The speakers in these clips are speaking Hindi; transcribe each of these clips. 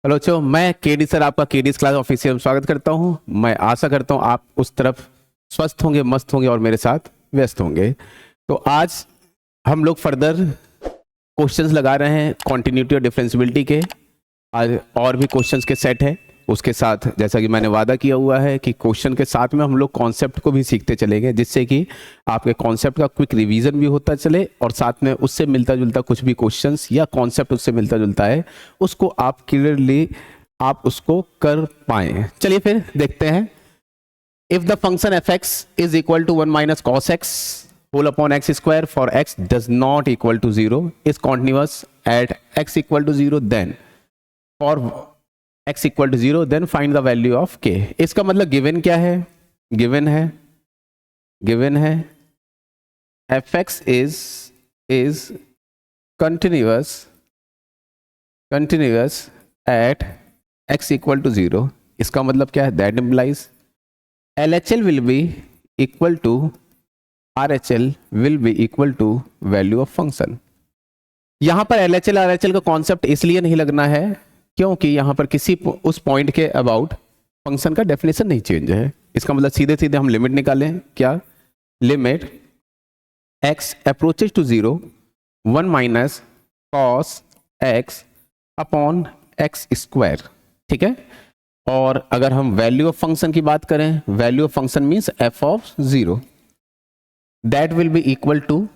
हेलो बच्चों, मैं केडी सर आपका केडीएस क्लास ऑफिसियल में स्वागत करता हूं। मैं आशा करता हूं आप उस तरफ स्वस्थ होंगे, मस्त होंगे और मेरे साथ व्यस्त होंगे। तो आज हम लोग फर्दर क्वेश्चंस लगा रहे हैं कॉन्टिन्यूटी और डिफरेंशियबिलिटी के। आज और भी क्वेश्चंस के सेट है। उसके साथ जैसा कि मैंने वादा किया हुआ है कि क्वेश्चन के साथ में हम लोग कॉन्सेप्ट को भी सीखते चलेंगे, जिससे कि आपके कॉन्सेप्ट का क्विक रिवीजन भी होता चले और साथ में उससे मिलता जुलता कुछ भी क्वेश्चंस या कॉन्सेप्ट उससे मिलता जुलता है उसको आप क्लियरली आप उसको कर पाए। चलिए फिर देखते हैं। If the function f x is equal to 1 minus cos x whole upon x square for x does not equal to 0 is continuous at x equal to 0, then for x equal to 0 then find the value of k। इसका मतलब गिवन क्या है? गिवन है f x is continuous at x equal to 0। इसका मतलब क्या है? That implies LHL will be equal to RHL will be equal to value of function. यहां पर LHL RHL का कॉन्सेप्ट इसलिए नहीं लगना है क्योंकि यहां पर किसी उस पॉइंट के अबाउट फंक्शन का डेफिनेशन नहीं चेंज है। इसका मतलब सीधे सीधे हम लिमिट निकालें। क्या? Limit x approaches to 0 1 minus cos x upon x square. ठीक है। और अगर हम वैल्यू ऑफ फंक्शन की बात करें, value of function means f of 0, that will be equal to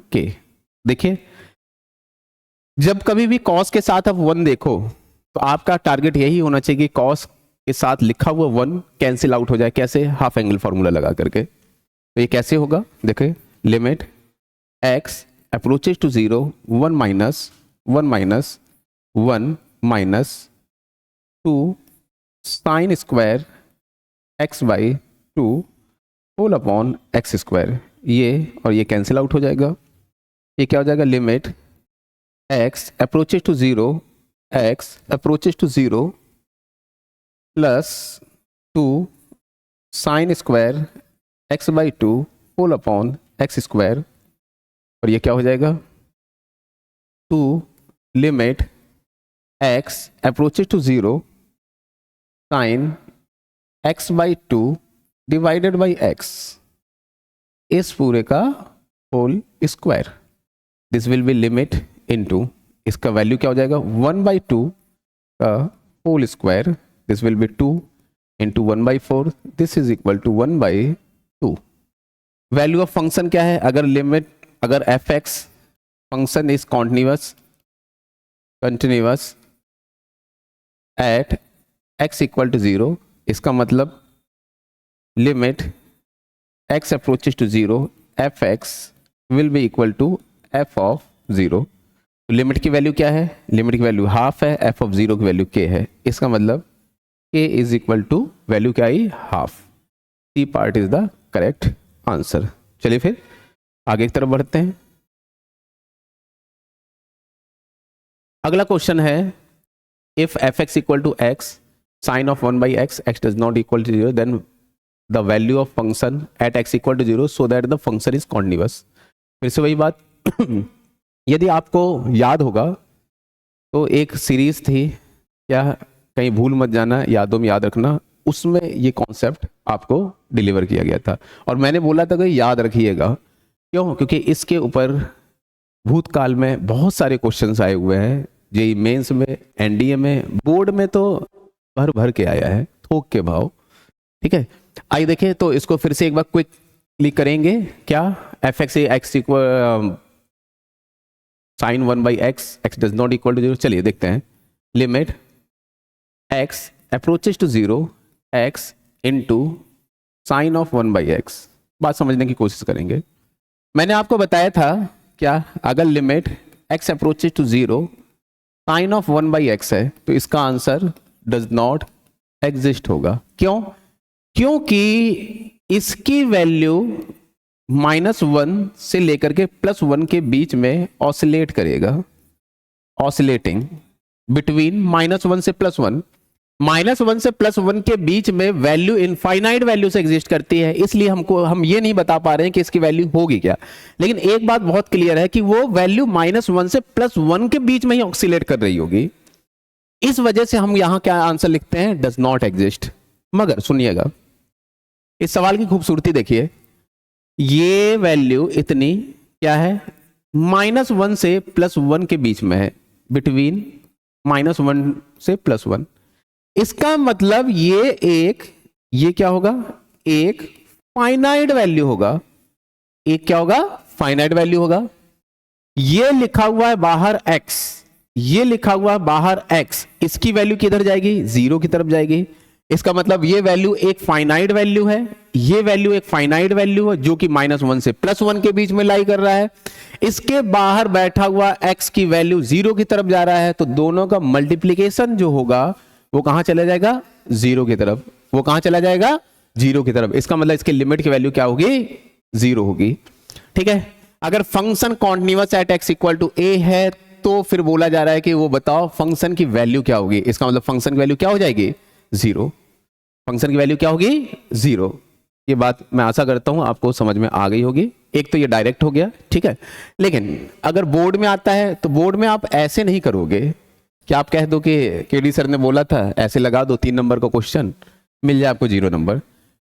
k। देखिए, जब कभी भी कॉस के साथ आप 1 देखो तो आपका टारगेट यही होना चाहिए कि कॉस के साथ लिखा हुआ 1 कैंसिल आउट हो जाए। कैसे? हाफ एंगल फॉर्मूला लगा करके। तो ये कैसे होगा? देखिए, limit x approaches to 0 1 minus 2 sine square x by 2 whole upon x square. ये और ये कैंसिल आउट हो जाएगा। ये क्या हो जाएगा? Limit x approaches to 0 plus 2 sine square x by 2 whole upon x square. और ये क्या हो जाएगा? 2 limit x approaches to 0 sine x by 2 divided by x, इस पूरे का whole square. This will be limit into, इसका वैल्यू क्या हो जाएगा? 1/2 का whole square. This will be 2 into 1/4। This is equal to 1/2। Value of function क्या है? अगर f x function is continuous at x equal to 0, इसका मतलब limit x approaches to 0 f x will be equal to f of 0। तो लिमिट की वैल्यू क्या है? लिमिट की वैल्यू हाफ है, f ऑफ 0 की वैल्यू k है। इसका मतलब k is equal to value क्या आई? Half. C part is the correct answer. चलिए फिर आगे की तरफ बढ़ते हैं। अगला क्वेश्चन है, if f x equal to x sine of 1/x, x does not equal to 0, then the value of function at x equal to 0 so that the function is continuous. फिर से वही बात यदि आपको याद होगा तो एक सीरीज थी, क्या कहीं भूल मत जाना, यादों में याद रखना, उसमें ये कॉन्सेप्ट आपको डिलीवर किया गया था और मैंने बोला था कि याद रखिएगा। क्यों? क्योंकि इसके ऊपर भूतकाल में बहुत सारे क्वेश्चंस आए हुए हैं। जेईई मेंस में, एनडीए में, बोर्ड में तो भर भर के आया है, थोक के भाव। ठीक है, आइए देखें तो इसको फिर से एक बार क्विकली करेंगे। क्या? F x equal sine 1/x, x does not equal to 0। चलिए देखते हैं। Limit x approaches to 0 x into sine of 1/x। बात समझने की कोशिश करेंगे। मैंने आपको बताया था, क्या अगर limit x approaches to 0 sine of 1/x है तो इसका आंसर डज नॉट एग्जिस्ट होगा। क्यों? क्योंकि इसकी वैल्यू -1 से लेकर के +1 के बीच में ऑसिलेट करेगा, ऑसिलेटिंग बिटवीन -1 से +1। -1 से +1 के बीच में वैल्यू इनफाइनाइट वैल्यू से एग्जिस्ट करती है, इसलिए हम ये नहीं बता पा रहे हैं कि इसकी वैल्यू होगी क्या। लेकिन एक बात बहुत क्लियर है कि वो वैल्यू -1 से +1 के बीच में ही ऑक्सीलेट कर रही होगी। इस वजह से हम यहां क्या आंसर लिखते हैं, डज नॉट एग्जिस्ट। मगर सुनिएगा, इस सवाल की खूबसूरती देखिए, ये वैल्यू इतनी क्या है, -1 से +1 के बीच में है, बिटवीन -1 से +1। इसका मतलब ये क्या होगा, एक फाइनाइट वैल्यू होगा। एक क्या होगा, फाइनाइट वैल्यू होगा। ये लिखा हुआ है बाहर x, ये लिखा हुआ है बाहर x, इसकी वैल्यू किधर जाएगी, 0 की तरफ जाएगी। इसका मतलब ये वैल्यू एक फाइनाइट वैल्यू है, ये वैल्यू एक फाइनाइट वैल्यू है जो कि -1 से +1 के बीच में लाई कर रहा है। इसके बाहर बैठा हुआ x की वैल्यू 0 की तरफ जा रहा है, तो दोनों का मल्टीप्लीकेशन जो होगा वो कहां चला जाएगा, 0 की तरफ। वो कहां चला जाएगा, 0 की तरफ। इसका मतलब इसके लिमिट की वैल्यू क्या होगी, 0 होगी। ठीक है, अगर function continuous at x equal to a है तो फिर बोला जा रहा है कि वो बताओ फंक्शन की वैल्यू क्या होगी। इसका मतलब फंक्शन की वैल्यू क्या हो जाएगी, 0। फंक्शन की वैल्यू क्या होगी, 0। ये बात मैं आशा करता हूं आपको समझ में आ गई होगी। एक तो ये डायरेक्ट हो गया, ठीक है। लेकिन अगर बोर्ड में आता है तो बोर्ड में आप ऐसे नहीं करोगे कि आप कह दो कि केडी सर ने बोला था ऐसे लगा दो 3 नंबर का क्वेश्चन, मिल जाए आपको 0 नंबर।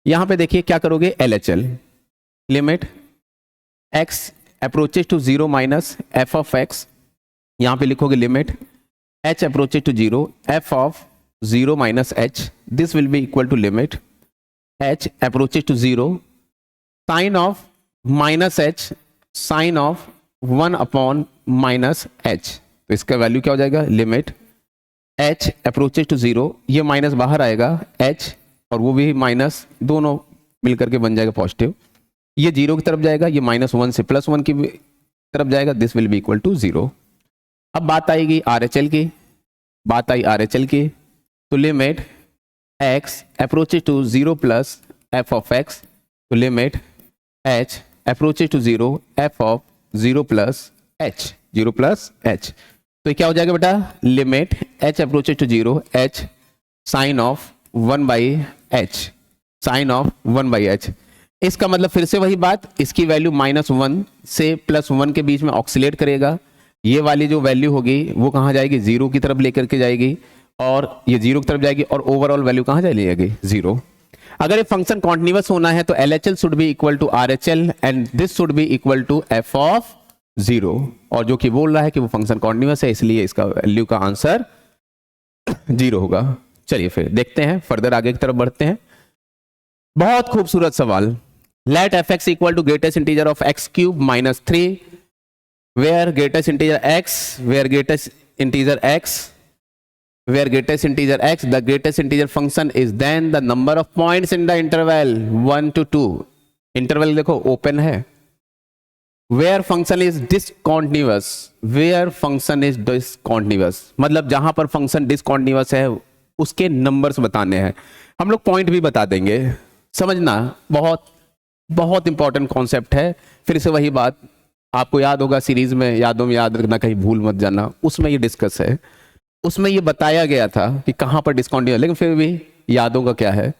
यहां पे देखिए क्या करोगे, LHL, limit x approaches to 0 minus f of x। यहां पे लिखोगे limit h approaches to 0 f of 0 minus h, this will be equal to limit h approaches to 0 sine of minus h sine of 1 upon minus h। तो इसका वैल्यू क्या हो जाएगा, लिमिट h अप्रोचेस टू 0, ये माइनस बाहर आएगा h और वो भी माइनस, दोनों मिलकर के बन जाएगा पॉजिटिव। ये 0 की तरफ जाएगा, ये -1 से +1 की तरफ जाएगा, this will be equal to 0। अब बात आएगी RHL की, बात आई RHL की, तो limit x approaches to 0 plus f of x, तो limit h approaches to 0 f of 0 plus h, 0 plus h। तो क्या हो जाएगा बेटा, limit h approaches to 0 h sine of 1 by h, sine of 1 by h। इसका मतलब फिर से वही बात, इसकी वैल्यू -1 से +1 के बीच में ऑक्सीलेट करेगा। ये वाली जो वैल्यू होगी वो कहां जाएगी, 0 की तरफ लेकर के जाएगी, और ये 0 की तरफ जाएगी, और ओवरऑल वैल्यू कहां चली जाएगी, 0। अगर ये फंक्शन कॉन्टिन्यूअस होना है तो LHL should be equal to RHL and this should be equal to f of 0। और जो कि बोल रहा है कि वो फंक्शन कॉन्टिन्यूअस है, इसलिए इसका वैल्यू का आंसर 0 होगा। चलिए फिर देखते हैं, फर्दर आगे की तरफ बढ़ते हैं। बहुत खूबसूरत सवाल, let fx equal to greatest integer of x cube minus 3 where greatest integer x, where greatest integer x, where greatest integer x, the greatest integer function is then the number of points in the interval 1 to 2। Interval देखो ओपन है। where function is discontinuous, where function is discontinuous मतलब जहां पर फंक्शन डिसकॉन्टिन्यूअस है उसके नंबर्स बताने हैं। हम लोग पॉइंट भी बता देंगे, समझना, बहुत बहुत इंपॉर्टेंट कॉन्सेप्ट है। फिर से वही बात, आपको याद होगा सीरीज में, यादों में याद रखना, कहीं भूल मत जाना, उसमें ये डिस्कस है, उसमें ये बताया गया था कि कहां पर डिस्कॉन्टिन्यूअस। लेकिन फिर भी यादों का क्या है,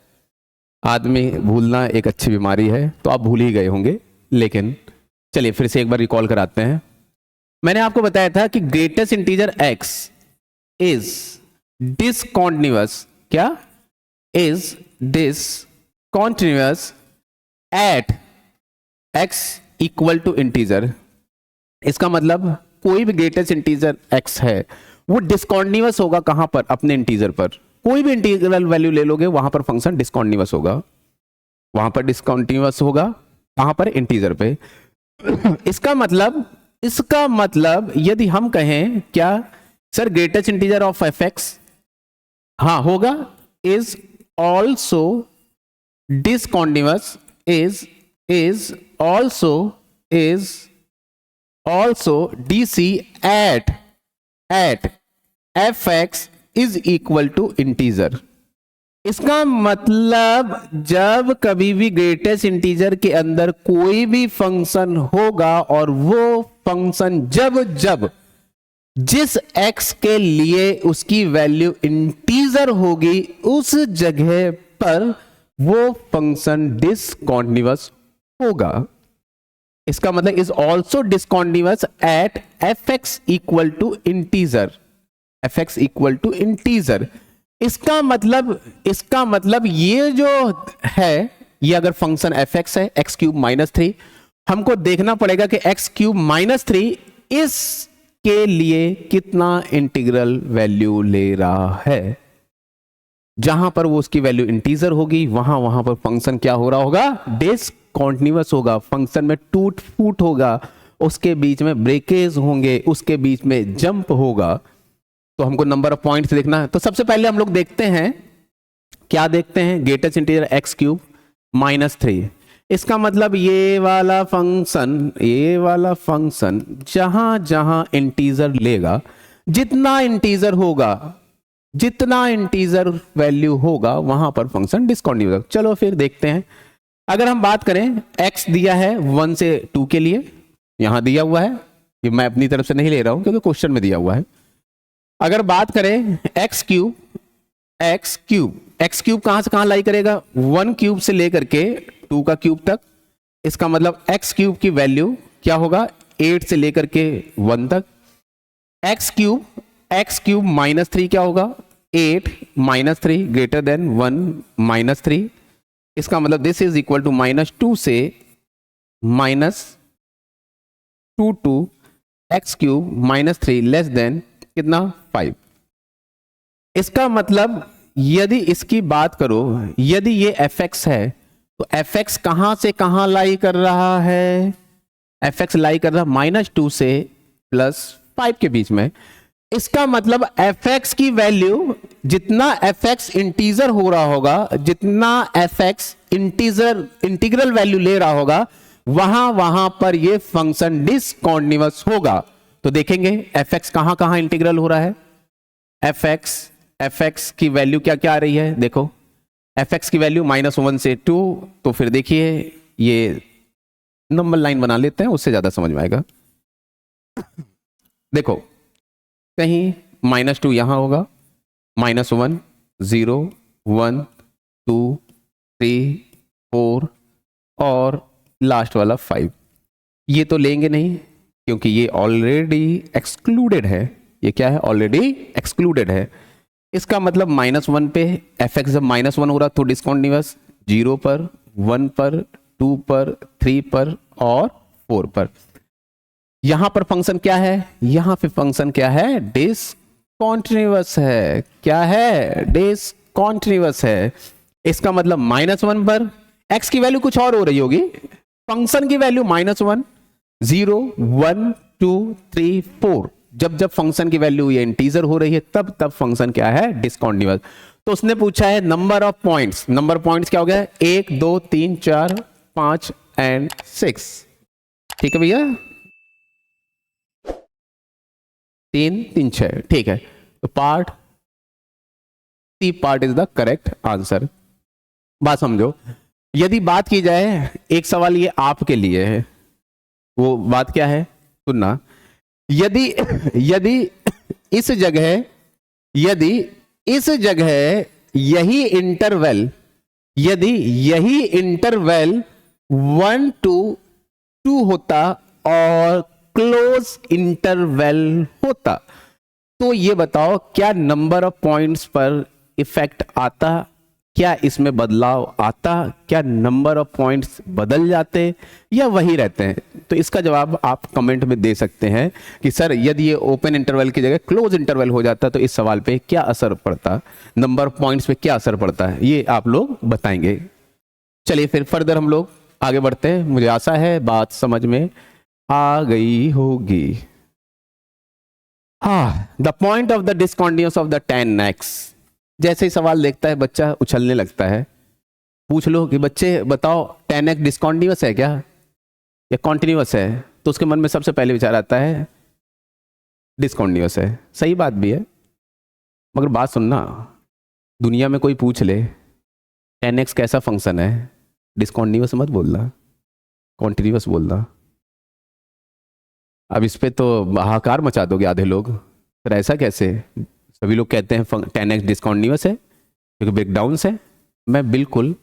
आदमी भूलना एक अच्छी बीमारी है, तो आप भूल ही गए होंगे। लेकिन चलिए फिर से एक बार रिकॉल कराते हैं। मैंने आपको बताया था कि greatest integer x is discontinuous, क्या, is discontinuous at x equal to integer. इसका मतलब कोई भी ग्रेटेस्ट इंटीजर x है वो डिसकॉन्टिन्यूअस होगा कहां पर, अपने इंटीजर पर। कोई भी इंटीग्रल वैल्यू ले लोगे वहां पर फंक्शन डिसकॉन्टिन्यूअस होगा, वहां पर डिसकॉन्टिन्यूअस होगा कहां पर, इंटीजर पे। इसका मतलब यदि हम कहें क्या sir greatest integer of fx, हाँ होगा, is also discontinuous, is also DC at fx is equal to integer। इसका मतलब जब कभी भी ग्रेटेस्ट इंटीजर के अंदर कोई भी फंक्शन होगा और वो फंक्शन जिस x के लिए उसकी वैल्यू इंटीजर होगी उस जगह पर वो फंक्शन डिसकंटीन्यूअस होगा। इसका मतलब is also discontinuous at fx equal to integer, fx equal to integer. इसका मतलब ये जो है, ये अगर फंक्शन fx है x क्यूब माइनस 3, हमको देखना पड़ेगा कि x क्यूब माइनस 3 इस के लिए कितना इंटीग्रल वैल्यू ले रहा है। जहां पर वो उसकी वैल्यू इंटीजर होगी वहां पर फंक्शन क्या हो रहा होगा, डिसकंटीन्यूअस होगा, फंक्शन में टूट फूट होगा, उसके बीच में ब्रेकेज होंगे, उसके बीच में जंप होगा। तो हमको नंबर ऑफ पॉइंट्स देखना है। तो सबसे पहले हम लोग देखते हैं, क्या देखते हैं, greatest integer x cube minus 3। इसका मतलब ये वाला फंक्शन जहां जहां इंटीजर लेगा, जितना इंटीजर वैल्यू होगा वहां पर फंक्शन डिसकंटीन्यूअस होगा। चलो फिर देखते हैं। अगर हम बात करें, x दिया है 1 से 2 के लिए, यहां दिया हुआ है, ये मैं अपनी तरफ से नहीं ले रहा हूं क्योंकि क्वेश्चन में दिया हुआ है। अगर बात करें x क्यूब कहां से कहां लाई करेगा, 1 क्यूब से लेकर के 2 का क्यूब तक। इसका मतलब x क्यूब की वैल्यू क्या होगा, 8 से लेकर के 1 तक। x क्यूब माइनस 3 क्या होगा, 8 माइनस 3 ग्रेटर देन 1 माइनस 3। इसका मतलब दिस इज इक्वल टू -2 से -2 to x cube minus 3 less than कितना, 5। इसका मतलब यदि इसकी बात करो, यदि ये fx है तो fx कहां से कहां लाई कर रहा है, fx लाई कर रहा है -2 से +5 के बीच में। इसका मतलब fx की वैल्यू, जितना fx इंटीजर हो रहा होगा, जितना fx इंटीग्रल वैल्यू ले रहा होगा, वहां पर ये फंक्शन डिसकंटीन्यूअस होगा। तो देखेंगे fx कहां कहां इंटीग्रल हो रहा है। fx की वैल्यू क्या क्या आ रही है, देखो fx की वैल्यू -1 से 2। तो फिर देखिए ये नंबर लाइन बना लेते हैं, उससे ज्यादा समझ में आएगा। देखो कहीं -2 यहां होगा, -1 0 1 2 3 4 और लास्ट वाला 5। ये तो लेंगे नहीं क्योंकि ये ऑलरेडी एक्सक्लूडेड है। ये क्या है, ऑलरेडी एक्सक्लूडेड है। इसका मतलब -1 पे fx जब -1 हो रहा तो डिसकंटीन्यूअस, 0 पर, 1 पर, 2 पर, 3 पर और 4 पर। यहां पर फंक्शन क्या है, यहां पे फंक्शन क्या है, डिसकंटीन्यूअस है। क्या है, डिसकंटीन्यूअस है। इसका मतलब -1 पर x की वैल्यू कुछ और हो रही होगी, फंक्शन की वैल्यू -1 0 1 2 3 4। जब फंक्शन की वैल्यू ये इंटीजर हो रही है तब फंक्शन क्या है, डिसकंटीन्यूअस। तो उसने पूछा है number of points. Number points क्या हो गया, 1 2 3 4 5 एंड 6। ठीक है भैया, 3 3 6, ठीक है। तो part is the correct answer. बात समझो। यदि बात की जाए, एक सवाल ये आपके लिए है, वो बात क्या है सुनना। यदि इस जगह यही इंटरवल 1 to 2 होता और क्लोज इंटरवल होता, तो ये बताओ क्या नंबर ऑफ पॉइंट्स पर इफेक्ट आता, क्या इसमें बदलाव आता, क्या नंबर ऑफ पॉइंट्स बदल जाते या वही रहते हैं। तो इसका जवाब आप कमेंट में दे सकते हैं कि सर यदि ये ओपन इंटरवल की जगह क्लोज इंटरवल हो जाता तो इस सवाल पे क्या असर पड़ता, नंबर ऑफ पॉइंट्स पे क्या असर पड़ता है, ये आप लोग बताएंगे। चलिए फिर फर्दर हम लोग आगे बढ़ते हैं। मुझे आशा है बात समझ में आ गई होगी। The point of the discontinuous of the 10x। जैसे ही सवाल देखता है बच्चा उछलने लगता है। पूछ लो कि बच्चे बताओ 10x डिसकंटीन्यूअस है क्या या कॉन्टिन्यूअस है, तो उसके मन में सबसे पहले विचार आता है डिसकंटीन्यूअस है। सही बात भी है, मगर बात सुनना, दुनिया में कोई पूछ ले 10x कैसा फंक्शन है, डिसकंटीन्यूअस मत बोलना, कॉन्टिन्यूअस बोलना। अब इस पे तो हाहाकार मचा दोगे आधे लोग सर ऐसा कैसे, सभी लोग कहते हैं 10x डिस्कॉन्टिन्यूअस है क्योंकि ब्रेकडाउन है। मैं बिल्कुल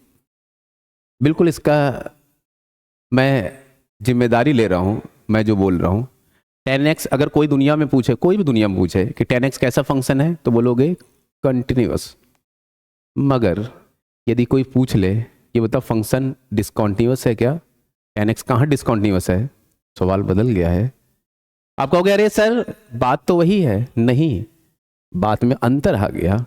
इसका मैं जिम्मेदारी ले रहा हूँ, मैं जो बोल रहा हूँ 10x अगर कोई दुनिया में पूछे, कोई भी दुनिया में पूछे कि 10x कैसा फंक्शन है तो बोलोगे कंटिन्यूअस। मगर यदि कोई पूछ ले ये बता फंक्शन डिस्कॉन्टिन्यूअस है क्या, 10x कहाँ डिस्कॉन्टिन्यूअस है, सवाल बदल गया है। आप कहोगे अरे सर बात तो वही है, नहीं, बात में अंतर आ गया।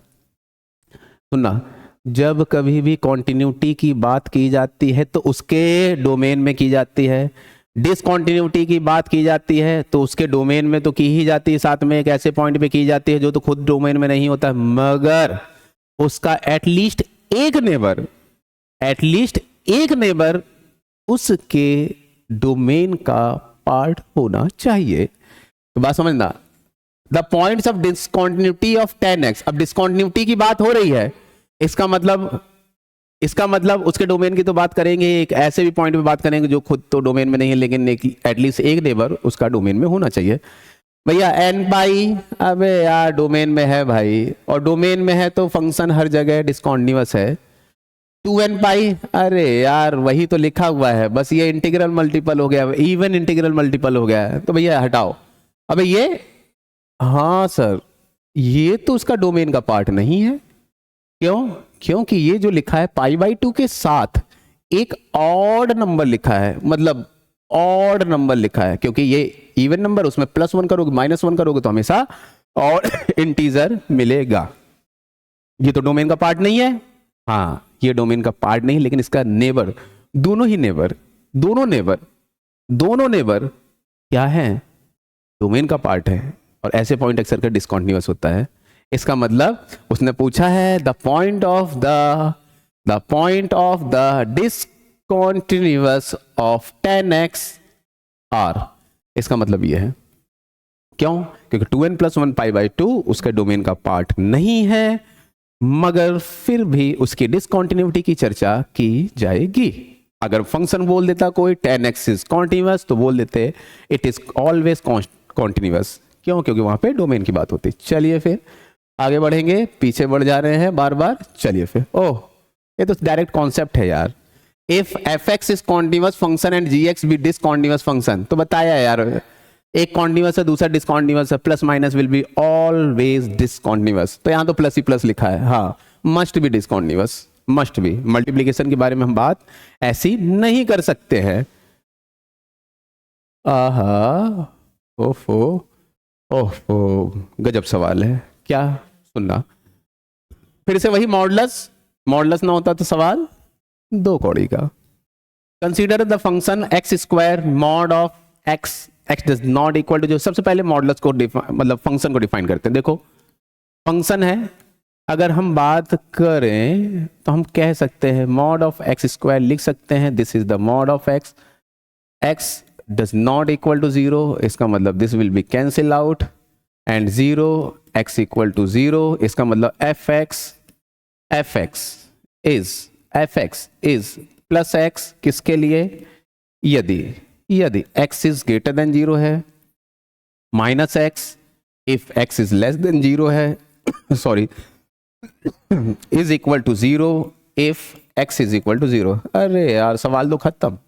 सुनना, जब कभी भी कॉन्टिन्यूटी की बात की जाती है तो उसके डोमेन में की जाती है, डिसकॉन्टिन्यूटी की बात की जाती है तो उसके डोमेन में तो की ही जाती है, साथ में एक ऐसे पॉइंट पे की जाती है जो तो खुद डोमेन में नहीं होता, मगर उसका एटलीस्ट एक नेबर उसके डोमेन का पार्ट होना चाहिए। तो बात समझना, the points of discontinuity of 10x, अब डिसकॉन्टिन्यूटी की बात हो रही है, इसका मतलब उसके डोमेन की तो बात करेंगे, एक ऐसे भी पॉइंट पे बात करेंगे जो खुद तो डोमेन में नहीं है लेकिन एटलीस्ट एक नेबर उसका डोमेन में होना चाहिए। भैया n पाई, अबे यार डोमेन में है भाई, और डोमेन में है तो फंक्शन हर जगह डिस्कॉन्टिन्यूअस है। 2n पाई, अरे यार वही तो लिखा हुआ है, बस ये इंटीग्रल मल्टीपल हो गया, इवन इंटीग्रल मल्टीपल हो गया है, तो भैया हटाओ। अबे ये, हाँ सर ये तो उसका डोमेन का पार्ट नहीं है। क्यों? क्योंकि ये जो लिखा है π/2 के साथ एक ऑड नंबर लिखा है, मतलब ऑड नंबर लिखा है, क्योंकि ये इवन नंबर उसमें +1 करोगे -1 करोगे तो हमेशा ऑड इंटीजर मिलेगा। ये तो डोमेन का पार्ट नहीं है, हाँ ये डोमेन का पार्ट नहीं, लेकिन इसका नेबर, दोनों नेबर क्या है, डोमेन का पार्ट है, और ऐसे पॉइंट अक्सर कर डिस्कॉन्टिन्यूअस होता है। इसका मतलब उसने पूछा है the point of the discontinuous of 10x are, इसका मतलब ये है। क्यों? क्योंकि 2n + 1 π/2 उसके डोमेन का पार्ट नहीं है, मगर फिर भी उसकी डिस्कॉन्टिन्यूटी की चर्चा की जाएगी। अगर फंक्शन बोल देता कोई 10x इज कॉन्टिन्यूअस तो बोल देते इट इज ऑलवेज कॉन्टिन्यूअस। क्यों? क्योंकि वहां पे डोमेन की बात होती। चलिए फिर आगे बढ़ेंगे, पीछे बढ़ जा रहे हैं बार बार। चलिए फिर, ओह ये तो डायरेक्ट कॉन्सेप्ट है यार। If fx is continuous function and gx be discontinuous function, तो बताया यार, एक कॉन्टिन्यूअस है दूसरा डिसकॉन्टिन्यूअस है, plus minus will be always discontinuous. तो यहां तो प्लस ही प्लस लिखा है, हाँ must be discontinuous, must be. Multiplication के बारे में हम बात ऐसी नहीं कर सकते हैं। आहा, ओफो ओफो, गजब सवाल है क्या। सुनना, फिर से वही मॉडुलस ना होता तो सवाल 2 कौड़ी का। Consider the function x² mod of x does not equal to, जो सबसे पहले मॉडुलस को मतलब फंक्शन को डिफाइन करते हैं। देखो फंक्शन है, अगर हम बात करें तो हम कह सकते हैं mod ऑफ x² लिख सकते हैं, this is the mod of x does not equal to 0, इसका मतलब this will be cancel out, and 0 x equal to 0, इसका मतलब fx इज प्लस x किसके लिए, यदि x इज ग्रेटर देन 0 है, minus x if x is less than 0 है, sorry is equal to 0 if x is equal to 0। अरे यार सवाल तो खत्म,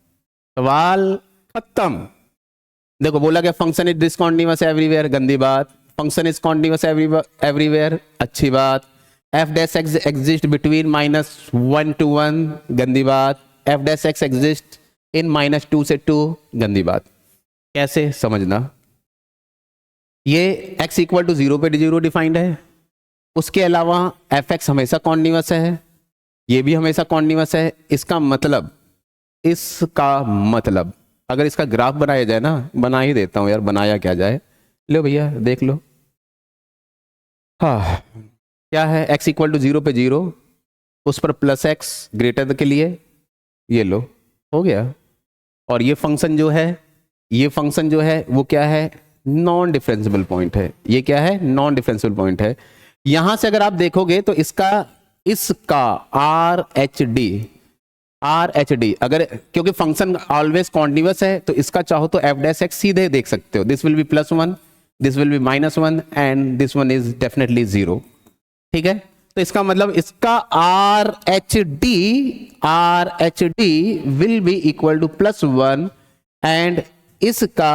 देखो बोला क्या, फंक्शन इज डिसकॉन्टिन्यूअस एवरीवेयर, गंदी बात। फंक्शन इज कॉन्टिन्यूअस एवरीवेयर, अच्छी बात। f dash x exist between -1 to 1, गंदी बात। f dash x exist in -2 से 2, गंदी बात। कैसे समझना, ये x इक्वल टू 0 पे 0 डिफाइंड है, उसके अलावा fx हमेशा कॉन्टिन्यूअस है, ये भी हमेशा कॉन्टिन्यूअस है। इसका मतलब अगर इसका ग्राफ बनाया जाए ना, बना ही देता हूं यार, बनाया क्या जाए, लो भैया देख लो। हाँ क्या है, x इक्वल टू 0 पे 0, उस पर प्लस x ग्रेटर के लिए, ये लो हो गया। और ये फंक्शन जो है वो क्या है, नॉन डिफरेंशिएबल पॉइंट है। ये क्या है, नॉन डिफरेंशिएबल पॉइंट है। यहां से अगर आप देखोगे तो इसका आर एच डी, अगर क्योंकि फंक्शन ऑलवेज कॉन्टिन्यूअस है तो इसका चाहो तो f डैश x सीधे देख सकते हो, this will be +1, this will be -1 and this one is definitely 0। ठीक है, तो इसका मतलब इसका RHD will be equal to +1 and इसका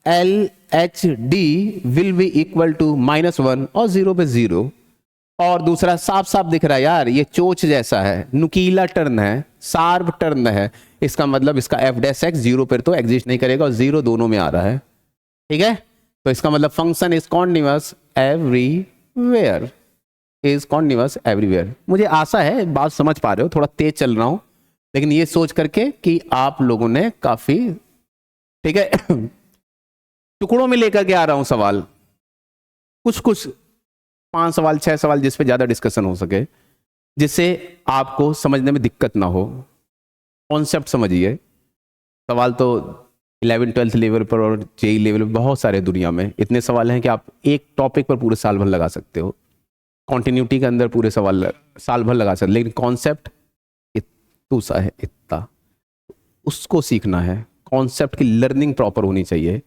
LHD will be equal to -1 और 0 पे 0। और दूसरा साफ साफ दिख रहा है यार, ये चोच जैसा है, नुकीला टर्न है, शार्प टर्न है, इसका मतलब इसका f' 0 पर तो एग्जिस्ट नहीं करेगा और 0 दोनों में आ रहा है। ठीक है, तो इसका मतलब function is continuous everywhere, is continuous everywhere. मुझे आशा है बात समझ पा रहे हो, थोड़ा तेज चल रहा हूं लेकिन ये सोच करके कि आप लोगों ने काफी, ठीक है, टुकड़ों में लेकर के आ रहा हूं सवाल, कुछ 5 सवाल 6 सवाल जिस पे ज्यादा डिस्कशन हो सके, जिससे आपको समझने में दिक्कत ना हो। कॉन्सेप्ट समझिए, सवाल तो 11-12 लेवल पर और जेई लेवल पर बहुत सारे दुनिया में इतने सवाल हैं कि आप एक टॉपिक पर पूरे साल भर लगा सकते हो, कॉन्टिन्यूटी के अंदर पूरे सवाल साल भर लगा सकते, लेकिन कॉन्सेप्ट इतना सा है, इतना उसको सीखना है। कॉन्सेप्ट की लर्निंग प्रॉपर होनी चाहिए।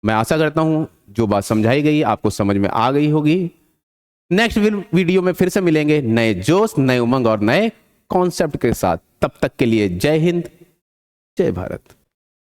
मैं आशा करता हूं जो बात समझाई गई आपको समझ में आ गई होगी। नेक्स्ट वीडियो में फिर से मिलेंगे नए जोश, नए उमंग और नए कॉन्सेप्ट के साथ। तब तक के लिए जय हिंद, जय भारत।